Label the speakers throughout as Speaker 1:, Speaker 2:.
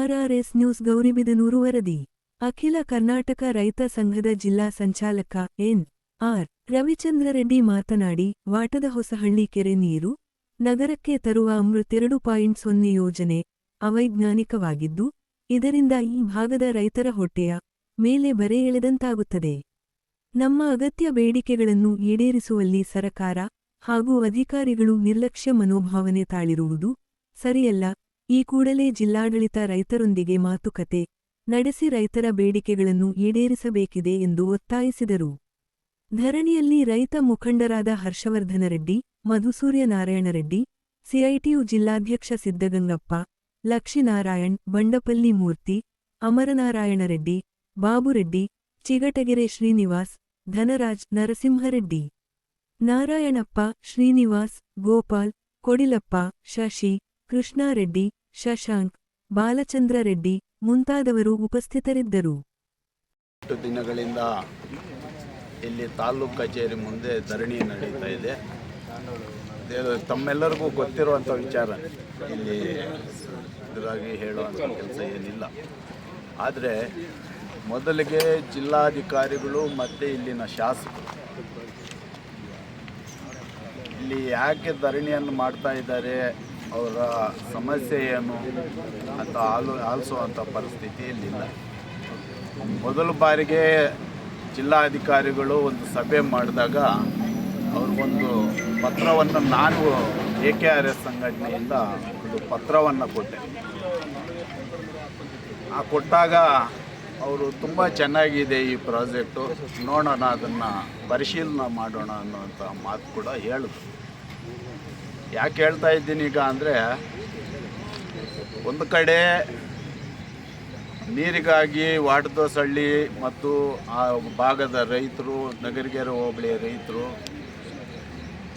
Speaker 1: RRS news Gauribidanur ವರದಿ. ಅಖಿಲ ಕರ್ನಾಟಕ ರೈತ ಸಂಘದ ಜಿಲ್ಲಾ ಸಂಚಾಲಕ ಎನ್.ಆರ್. ರವಿಚಂದ್ರ ರೆಡ್ಡಿ ಮಾತನಾಡಿ, ವಾಟದ ಹೊಸಹಳ್ಳಿ ಕೆರೆ ನೀರು ನಗರಕ್ಕೆ ತರುವ ಅಮೃತ್ 2.0 ಯೋಜನೆ ಅವೈಜ್ಞಾನಿಕವಾಗಿದ್ದು, ಇದರಿಂದ ಈ ಭಾಗದ ರೈತರ ಹೊಟ್ಟೆಯ ಮೇಲೆ ಬರೆ ಎಳೆದಂತಾಗುತ್ತದೆ. ನಮ್ಮ ಅಗತ್ಯ ಬೇಡಿಕೆಗಳನ್ನು ಈಡೇರಿಸುವಲ್ಲಿ ಸರಕಾರ ಹಾಗೂ ಅಧಿಕಾರಿಗಳು ನಿರ್ಲಕ್ಷ್ಯ ಮನೋಭಾವನೆ ತಾಳಿರುವುದು ಸರಿಯಲ್ಲ. ಈ ಕೂಡಲೇ ಜಿಲ್ಲಾಡಳಿತ ರೈತರೊಂದಿಗೆ ಮಾತುಕತೆ ನಡೆಸಿ ರೈತರ ಬೇಡಿಕೆಗಳನ್ನು ಈಡೇರಿಸಬೇಕಿದೆ ಎಂದು ಒತ್ತಾಯಿಸಿದರು. ಧರಣಿಯಲ್ಲಿ ರೈತ ಮುಖಂಡರಾದ ಹರ್ಷವರ್ಧನ ರೆಡ್ಡಿ, ಮಧುಸೂರ್ಯನಾರಾಯಣ ರೆಡ್ಡಿ, ಸಿಐಟಿಯು ಜಿಲ್ಲಾಧ್ಯಕ್ಷ ಸಿದ್ದಗಂಗಪ್ಪ, ಲಕ್ಷ್ಮೀನಾರಾಯಣ್, ಬಂಡಪಲ್ಲಿ ಮೂರ್ತಿ, ಅಮರನಾರಾಯಣ ರೆಡ್ಡಿ, ಬಾಬುರೆಡ್ಡಿ, ಚಿಗಟಗೆರೆ ಶ್ರೀನಿವಾಸ್, ಧನರಾಜ್, ನರಸಿಂಹರೆಡ್ಡಿ, ನಾರಾಯಣಪ್ಪ, ಶ್ರೀನಿವಾಸ್, ಗೋಪಾಲ್, ಕೊಡಿಲಪ್ಪ, ಶಶಿ, ಕೃಷ್ಣಾರೆಡ್ಡಿ, ಶಶಾಂಕ್, ಬಾಲಚಂದ್ರ ರೆಡ್ಡಿ ಮುಂತಾದವರು ಉಪಸ್ಥಿತರಿದ್ದರು.
Speaker 2: ದಿನಗಳಿಂದ ಇಲ್ಲಿ ತಾಲೂಕು ಕಚೇರಿ ಮುಂದೆ ಧರಣಿ ನಡೀತಾ ಇದೆ. ತಮ್ಮೆಲ್ಲರಿಗೂ ಗೊತ್ತಿರುವಂಥ ವಿಚಾರ, ಇಲ್ಲಿ ಇದರಾಗಿ ಹೇಳುವಂಥ ಕೆಲಸ ಏನಿಲ್ಲ. ಆದರೆ ಮೊದಲಿಗೆ ಜಿಲ್ಲಾಧಿಕಾರಿಗಳು ಮತ್ತು ಇಲ್ಲಿನ ಶಾಸಕರು ಇಲ್ಲಿ ಯಾಕೆ ಧರಣಿಯನ್ನು ಮಾಡ್ತಾ ಇದ್ದಾರೆ, ಅವರ ಸಮಸ್ಯೆ ಏನು ಅಂತ ಆಲಿಸುವಂಥ ಪರಿಸ್ಥಿತಿ ಇಲ್ಲಿಲ್ಲ. ಮೊದಲ ಬಾರಿಗೆ ಜಿಲ್ಲಾಧಿಕಾರಿಗಳು ಒಂದು ಸಭೆ ಮಾಡಿದಾಗ ಅವ್ರಿಗೊಂದು ಪತ್ರವನ್ನು ನಾನು AKRS ಸಂಘಟನೆಯಿಂದ ಒಂದು ಪತ್ರವನ್ನು ಕೊಟ್ಟೆ. ಕೊಟ್ಟಾಗ ಅವರು ತುಂಬ ಚೆನ್ನಾಗಿದೆ ಈ ಪ್ರಾಜೆಕ್ಟು, ನೋಡೋಣ, ಅದನ್ನು ಪರಿಶೀಲನೆ ಮಾಡೋಣ ಅನ್ನೋಂಥ ಮಾತು ಕೂಡ ಹೇಳಿದ್ರು. ಯಾಕೆ ಹೇಳ್ತಾ ಇದ್ದೀನಿ ಈಗ ಅಂದರೆ, ಒಂದು ಕಡೆ ನೀರಿಗಾಗಿ ವಾಟದೊಸಳ್ಳಿ ಮತ್ತು ಆ ಭಾಗದ ರೈತರು, ನಗರಗೆರೆ ಹೋಬಳಿಯ ರೈತರು,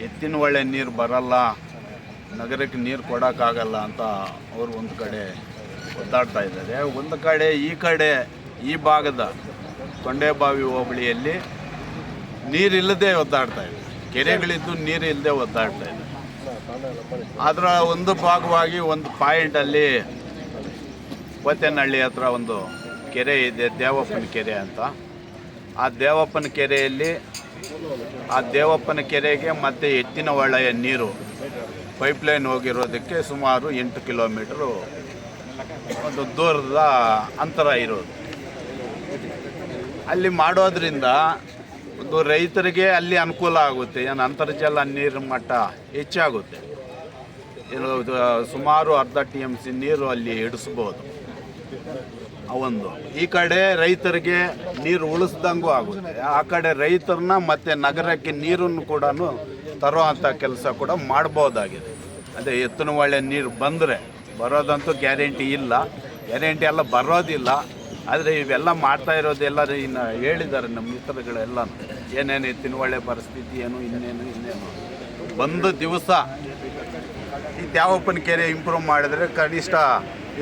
Speaker 2: ಎತ್ತಿನ ಹೊಳೆ ನೀರು ಬರಲ್ಲ, ನಗರಕ್ಕೆ ನೀರು ಕೊಡೋಕ್ಕಾಗಲ್ಲ ಅಂತ ಅವರು ಒಂದು ಕಡೆ ಒದ್ದಾಡ್ತಾ ಇದ್ದಾರೆ. ಒಂದು ಕಡೆ ಈ ಭಾಗದ ತೊಂಡೆಬಾವಿ ಹೋಬಳಿಯಲ್ಲಿ ನೀರಿಲ್ಲದೆ ಒದ್ದಾಡ್ತಾ ಇದೆ, ಕೆರೆಗಳಿದ್ದು ನೀರಿಲ್ಲದೆ ಒದ್ದಾಡ್ತಾ ಇದೆ. ಅದರ ಒಂದು ಭಾಗವಾಗಿ ಒಂದು ಪಾಯಿಂಟಲ್ಲಿ ಕೋತೇನಹಳ್ಳಿ ಹತ್ರ ಒಂದು ಕೆರೆ ಇದೆ, ದೇವಪ್ಪನ ಕೆರೆ ಅಂತ. ಆ ದೇವಪ್ಪನ ಕೆರೆಯಲ್ಲಿ ಆ ದೇವಪ್ಪನ ಕೆರೆಗೆ ಮತ್ತು ಎತ್ತಿನ ಹೊಳೆಯ ನೀರು ಪೈಪ್ಲೈನ್ ಹೋಗಿರೋದಕ್ಕೆ ಸುಮಾರು 8 ಕಿಲೋಮೀಟ್ರು ಒಂದು ದೂರದ ಅಂತರ ಇರೋದು. ಅಲ್ಲಿ ಮಾಡೋದ್ರಿಂದ ಒಂದು ರೈತರಿಗೆ ಅಲ್ಲಿ ಅನುಕೂಲ ಆಗುತ್ತೆ, ಏನು ಅಂತರ್ಜಲ ನೀರಿನ ಮಟ್ಟ ಹೆಚ್ಚಾಗುತ್ತೆ. ಸುಮಾರು 1/2 TMC ನೀರು ಅಲ್ಲಿ ಇಡಿಸ್ಬೋದು. ಒಂದು ಈ ಕಡೆ ರೈತರಿಗೆ ನೀರು ಉಳಿಸ್ದಂಗೂ ಆಗುತ್ತೆ, ಆ ಕಡೆ ರೈತರನ್ನ ಮತ್ತು ನಗರಕ್ಕೆ ನೀರನ್ನು ಕೂಡ ತರುವಂಥ ಕೆಲಸ ಕೂಡ ಮಾಡ್ಬೋದಾಗಿದೆ. ಅದೇ ಎತ್ತಿನ ಹೊಳೆ ನೀರು ಬಂದರೆ, ಬರೋದಂತೂ ಗ್ಯಾರಂಟಿ ಇಲ್ಲ, ಗ್ಯಾರಂಟಿ ಎಲ್ಲ ಬರೋದಿಲ್ಲ. ಆದರೆ ಇವೆಲ್ಲ ಮಾಡ್ತಾ ಇರೋದೆಲ್ಲ ಇನ್ನು ಹೇಳಿದ್ದಾರೆ ನಮ್ಮ ಮಿತ್ರಗಳೆಲ್ಲ, ಏನೇನು ಎತ್ತಿನ ಹೊಳೆ ಪರಿಸ್ಥಿತಿ ಏನು, ಇನ್ನೇನು ಒಂದು ದಿವಸ ಈ ದೇವಪ್ಪನ ಕೆರೆ ಇಂಪ್ರೂವ್ ಮಾಡಿದರೆ ಕನಿಷ್ಠ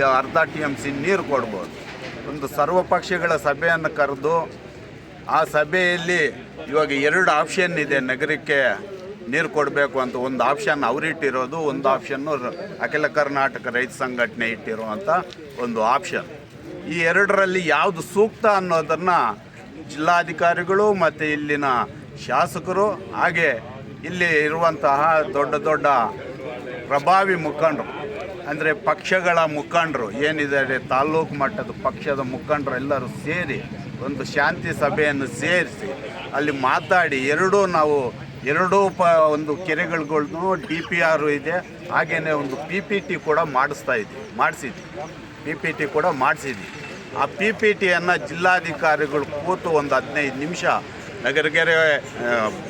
Speaker 2: 1/2 TMC ನೀರು ಕೊಡ್ಬೋದು. ಒಂದು ಸರ್ವಪಕ್ಷಗಳ ಸಭೆಯನ್ನು ಕರೆದು ಆ ಸಭೆಯಲ್ಲಿ ಇವಾಗ 2 ಆಪ್ಷನ್ ಇದೆ ನಗರಕ್ಕೆ ನೀರು ಕೊಡಬೇಕು ಅಂತ. ಒಂದು ಆಪ್ಷನ್ ಅವರಿಟ್ಟಿರೋದು, ಒಂದು ಆಪ್ಷನ್ನು ಅಖಿಲ ಕರ್ನಾಟಕ ರೈತ ಸಂಘಟನೆ ಇಟ್ಟಿರುವಂಥ ಒಂದು ಆಪ್ಷನ್. ಈ 2ರಲ್ಲಿ ಯಾವುದು ಸೂಕ್ತ ಅನ್ನೋದನ್ನು ಜಿಲ್ಲಾಧಿಕಾರಿಗಳು ಮತ್ತು ಇಲ್ಲಿನ ಶಾಸಕರು, ಹಾಗೆ ಇಲ್ಲಿ ಇರುವಂತಹ ದೊಡ್ಡ ಪ್ರಭಾವಿ ಮುಖಂಡರು, ಅಂದರೆ ಪಕ್ಷಗಳ ಮುಖಂಡರು ಏನಿದ್ದಾರೆ, ತಾಲೂಕು ಮಟ್ಟದ ಪಕ್ಷದ ಮುಖಂಡರು ಎಲ್ಲರೂ ಸೇರಿ ಒಂದು ಶಾಂತಿ ಸಭೆಯನ್ನು ಸೇರಿಸಿ ಅಲ್ಲಿ ಮಾತಾಡಿ ಎರಡೂ ಒಂದು ಕೆರೆಗಳಿಗೂ DPR ಇದೆ, ಹಾಗೆಯೇ ಒಂದು PPT ಕೂಡ ಮಾಡಿಸಿದ್ವಿ. ಆ PPTಯನ್ನು ಜಿಲ್ಲಾಧಿಕಾರಿಗಳು ಕೂತು ಒಂದು 15 ನಿಮಿಷ ನಗರಗೆರೆ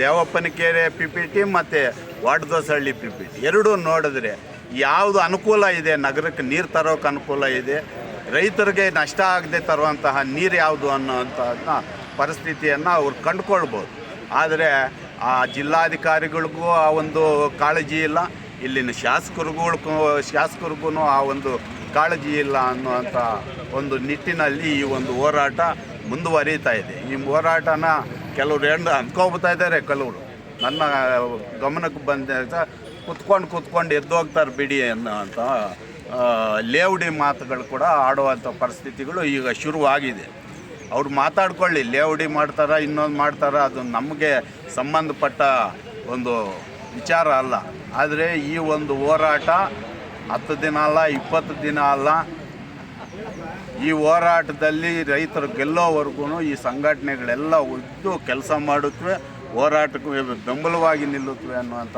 Speaker 2: ದೇವಪ್ಪನ ಕೆರೆ PPT ಮತ್ತು ವಾಟದೊಸಳ್ಳಿ PPT ಎರಡೂ ನೋಡಿದ್ರೆ ಯಾವುದು ಅನುಕೂಲ ಇದೆ, ನಗರಕ್ಕೆ ನೀರು ತರೋಕ್ಕೆ ಅನುಕೂಲ ಇದೆ, ರೈತರಿಗೆ ನಷ್ಟ ಆಗದೆ ತರುವಂತಹ ನೀರು ಯಾವುದು ಅನ್ನೋಂಥದ್ದನ್ನ ಪರಿಸ್ಥಿತಿಯನ್ನು ಅವ್ರು ಕಂಡುಕೊಳ್ಬೋದು. ಆದರೆ ಆ ಜಿಲ್ಲಾಧಿಕಾರಿಗಳಿಗೂ ಆ ಒಂದು ಕಾಳಜಿ ಇಲ್ಲ, ಇಲ್ಲಿನ ಶಾಸಕರಿಗೂ ಆ ಒಂದು ಕಾಳಜಿ ಇಲ್ಲ ಅನ್ನುವಂಥ ಒಂದು ನಿಟ್ಟಿನಲ್ಲಿ ಈ ಒಂದು ಹೋರಾಟ ಮುಂದುವರಿತಾ ಇದೆ. ಈ ಹೋರಾಟನ ಕೆಲವರು ಅಂದ್ಕೋಗ್ತಾ ಇದ್ದಾರೆ, ಕೆಲವರು ನನ್ನ ಗಮನಕ್ಕೆ ಬಂದ ಕುತ್ಕೊಂಡು ಎದ್ದೋಗ್ತಾರೆ ಬಿಡಿ ಅನ್ನೋ ಅಂತ ಲೇವಡಿ ಮಾತುಗಳು ಕೂಡ ಆಡುವಂಥ ಪರಿಸ್ಥಿತಿಗಳು ಈಗ ಶುರುವಾಗಿದೆ. ಅವ್ರು ಮಾತಾಡ್ಕೊಳ್ಳಿ, ಲೇವಡಿ ಮಾಡ್ತಾರ ಇನ್ನೊಂದು ಮಾಡ್ತಾರ, ಅದು ನಮಗೆ ಸಂಬಂಧಪಟ್ಟ ಒಂದು ವಿಚಾರ ಅಲ್ಲ. ಆದರೆ ಈ ಒಂದು ಹೋರಾಟ 10 ದಿನ ಅಲ್ಲ, 20 ದಿನ ಅಲ್ಲ. ಈ ಹೋರಾಟದಲ್ಲಿ ರೈತರು ಗೆಲ್ಲೋವರೆಗೂ ಈ ಸಂಘಟನೆಗಳೆಲ್ಲ ಇದ್ದು ಕೆಲಸ ಮಾಡುತ್ತವೆ, ಹೋರಾಟಕ್ಕೆ ಬೆಂಬಲವಾಗಿ ನಿಲ್ಲುತ್ತವೆ ಅನ್ನುವಂಥ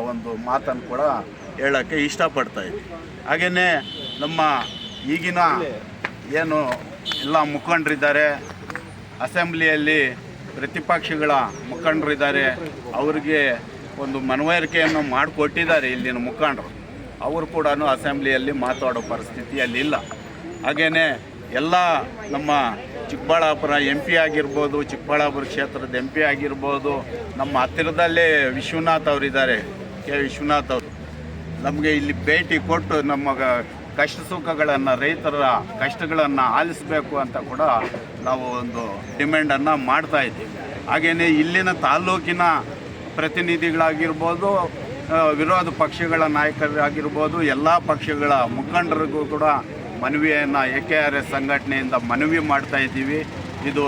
Speaker 2: ಒಂದು ಮಾತನ್ನು ಕೂಡ ಹೇಳೋಕ್ಕೆ ಇಷ್ಟಪಡ್ತಾಯಿದ್ವಿ. ಹಾಗೆಯೇ ನಮ್ಮ ಈಗಿನ ಏನು ಎಲ್ಲ ಮುಖಂಡರಿದ್ದಾರೆ, ಅಸೆಂಬ್ಲಿಯಲ್ಲಿ ಪ್ರತಿಪಕ್ಷಗಳ ಮುಖಂಡರಿದ್ದಾರೆ, ಅವರಿಗೆ ಒಂದು ಮನವರಿಕೆಯನ್ನು ಮಾಡಿಕೊಟ್ಟಿದ್ದಾರೆ ಇಲ್ಲಿನ ಮುಖಂಡರು. ಅವರು ಕೂಡ ಅಸೆಂಬ್ಲಿಯಲ್ಲಿ ಮಾತಾಡೋ ಪರಿಸ್ಥಿತಿಯಲ್ಲಿಲ್ಲ. ಹಾಗೆಯೇ ಎಲ್ಲ ನಮ್ಮ ಚಿಕ್ಕಬಳ್ಳಾಪುರ MP ಆಗಿರ್ಬೋದು, ಚಿಕ್ಕಬಳ್ಳಾಪುರ ಕ್ಷೇತ್ರದ MP ಆಗಿರ್ಬೋದು, ನಮ್ಮ ಹತ್ತಿರದಲ್ಲೇ ವಿಶ್ವನಾಥ್ ಅವರಿದ್ದಾರೆ, ಕೆ ವಿಶ್ವನಾಥ್ ಅವರು, ನಮಗೆ ಇಲ್ಲಿ ಭೇಟಿ ಕೊಟ್ಟು ನಮ್ಮ ಕಷ್ಟ ಸುಖಗಳನ್ನು, ರೈತರ ಕಷ್ಟಗಳನ್ನು ಆಲಿಸಬೇಕು ಅಂತ ಕೂಡ ನಾವು ಒಂದು ಡಿಮ್ಯಾಂಡನ್ನು ಮಾಡ್ತಾಯಿದ್ದೀವಿ. ಹಾಗೆಯೇ ಇಲ್ಲಿನ ತಾಲ್ಲೂಕಿನ ಪ್ರತಿನಿಧಿಗಳಾಗಿರ್ಬೋದು, ವಿರೋಧ ಪಕ್ಷಗಳ ನಾಯಕರಾಗಿರ್ಬೋದು, ಎಲ್ಲ ಪಕ್ಷಗಳ ಮುಖಂಡರಿಗೂ ಕೂಡ ಮನವಿಯನ್ನು AKRS ಸಂಘಟನೆಯಿಂದ ಮನವಿ ಮಾಡ್ತಾಯಿದ್ದೀವಿ. ಇದು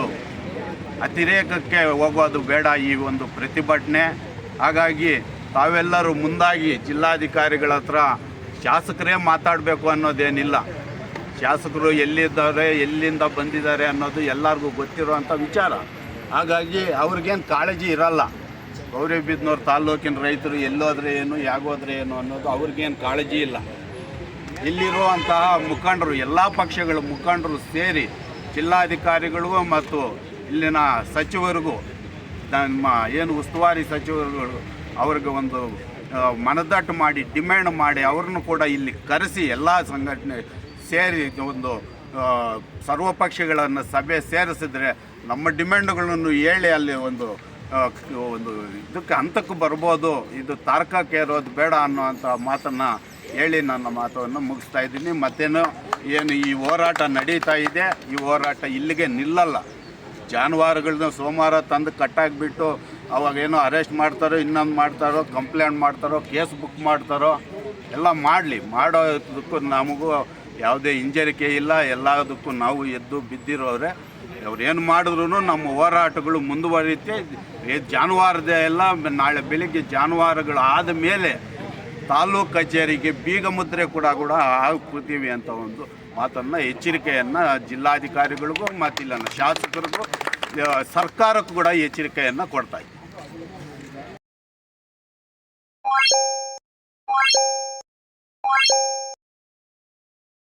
Speaker 2: ಅತಿರೇಕಕ್ಕೆ ಹೋಗೋದು ಬೇಡ ಈ ಒಂದು ಪ್ರತಿಭಟನೆ. ಹಾಗಾಗಿ ತಾವೆಲ್ಲರೂ ಮುಂದಾಗಿ ಜಿಲ್ಲಾಧಿಕಾರಿಗಳ ಹತ್ರ ಶಾಸಕರೇ ಮಾತಾಡಬೇಕು ಅನ್ನೋದೇನಿಲ್ಲ. ಶಾಸಕರು ಎಲ್ಲಿದ್ದಾರೆ, ಎಲ್ಲಿಂದ ಬಂದಿದ್ದಾರೆ ಅನ್ನೋದು ಎಲ್ಲರಿಗೂ ಗೊತ್ತಿರುವಂಥ ವಿಚಾರ. ಹಾಗಾಗಿ ಅವ್ರಿಗೇನು ಕಾಳಜಿ ಇರಲ್ಲ. ಗೌರಿಬಿದನೂರು ತಾಲ್ಲೂಕಿನ ರೈತರು ಎಲ್ಲೋದ್ರೆ ಏನು, ಯಾಗೋದ್ರೆ ಏನು ಅನ್ನೋದು ಅವ್ರಿಗೇನು ಕಾಳಜಿ ಇಲ್ಲ. ಇಲ್ಲಿರುವಂತಹ ಮುಖಂಡರು, ಎಲ್ಲ ಪಕ್ಷಗಳ ಮುಖಂಡರು ಸೇರಿ ಜಿಲ್ಲಾಧಿಕಾರಿಗಳಿಗೂ ಮತ್ತು ಇಲ್ಲಿನ ಸಚಿವರಿಗೂ, ನಮ್ಮ ಏನು ಉಸ್ತುವಾರಿ ಸಚಿವರುಗಳು, ಅವ್ರಿಗೆ ಒಂದು ಮನದಟ್ಟು ಮಾಡಿ ಡಿಮ್ಯಾಂಡ್ ಮಾಡಿ ಅವ್ರನ್ನು ಕೂಡ ಇಲ್ಲಿ ಕರೆಸಿ ಎಲ್ಲ ಸಂಘಟನೆ ಸೇರಿ ಒಂದು ಸರ್ವಪಕ್ಷಗಳನ್ನು ಸಭೆ ಸೇರಿಸಿದ್ರೆ ನಮ್ಮ ಡಿಮ್ಯಾಂಡ್ಗಳನ್ನು ಹೇಳಿ ಅಲ್ಲಿ ಒಂದು ಇದಕ್ಕೆ ಹಂತಕ್ಕೆ ಬರ್ಬೋದು. ಇದು ತಾರಕಕ್ಕೆ ಇರೋದು ಬೇಡ ಅನ್ನೋವಂಥ ಮಾತನ್ನು ಹೇಳಿ ನನ್ನ ಮಾತನ್ನು ಮುಗಿಸ್ತಾ ಇದ್ದೀನಿ. ಮತ್ತೇನು ಏನು ಈ ಹೋರಾಟ ನಡೀತಾ ಇದೆ, ಈ ಹೋರಾಟ ಇಲ್ಲಿಗೆ ನಿಲ್ಲಲ್ಲ. ಜಾನುವಾರುಗಳನ್ನ ಸೋಮವಾರ ತಂದು ಕಟ್ಟಾಕಿಬಿಟ್ಟು ಅವಾಗೇನೋ ಅರೆಸ್ಟ್ ಮಾಡ್ತಾರೋ, ಇನ್ನೊಂದು ಮಾಡ್ತಾರೋ, ಕಂಪ್ಲೇಂಟ್ ಮಾಡ್ತಾರೋ, ಕೇಸ್ ಬುಕ್ ಮಾಡ್ತಾರೋ, ಎಲ್ಲ ಮಾಡಲಿ. ಮಾಡೋದಕ್ಕೂ ನಮಗೂ ಯಾವುದೇ ಹಿಂಜರಿಕೆ ಇಲ್ಲ. ಎಲ್ಲದಕ್ಕೂ ನಾವು ಎದ್ದು ಬಿದ್ದಿರೋರೆ. ಅವ್ರೇನು ಮಾಡಿದ್ರು ನಮ್ಮ ಹೋರಾಟಗಳು ಮುಂದುವರಿಯುತ್ತೆ. ಜಾನುವಾರದ ಎಲ್ಲ ನಾಳೆ ಬೆಳಿಗ್ಗೆ ಜಾನುವಾರುಗಳು ಆದ ಮೇಲೆ ತಾಲೂಕು ಕಚೇರಿಗೆ ಬೀಗ ಮುದ್ರೆ ಕೂಡ ಹಾಕ್ತೀವಿ ಅಂತ ಒಂದು ಮಾತನ್ನು, ಎಚ್ಚರಿಕೆಯನ್ನು ಜಿಲ್ಲಾಧಿಕಾರಿಗಳಿಗೂ ಮತ್ತು ಇಲ್ಲಿನ ಶಾಸಕರಿಗೂ ಸರ್ಕಾರಕ್ಕೂ ಕೂಡ ಎಚ್ಚರಿಕೆಯನ್ನು ಕೊಡ್ತಾ ಇದ್ದೀವಿ.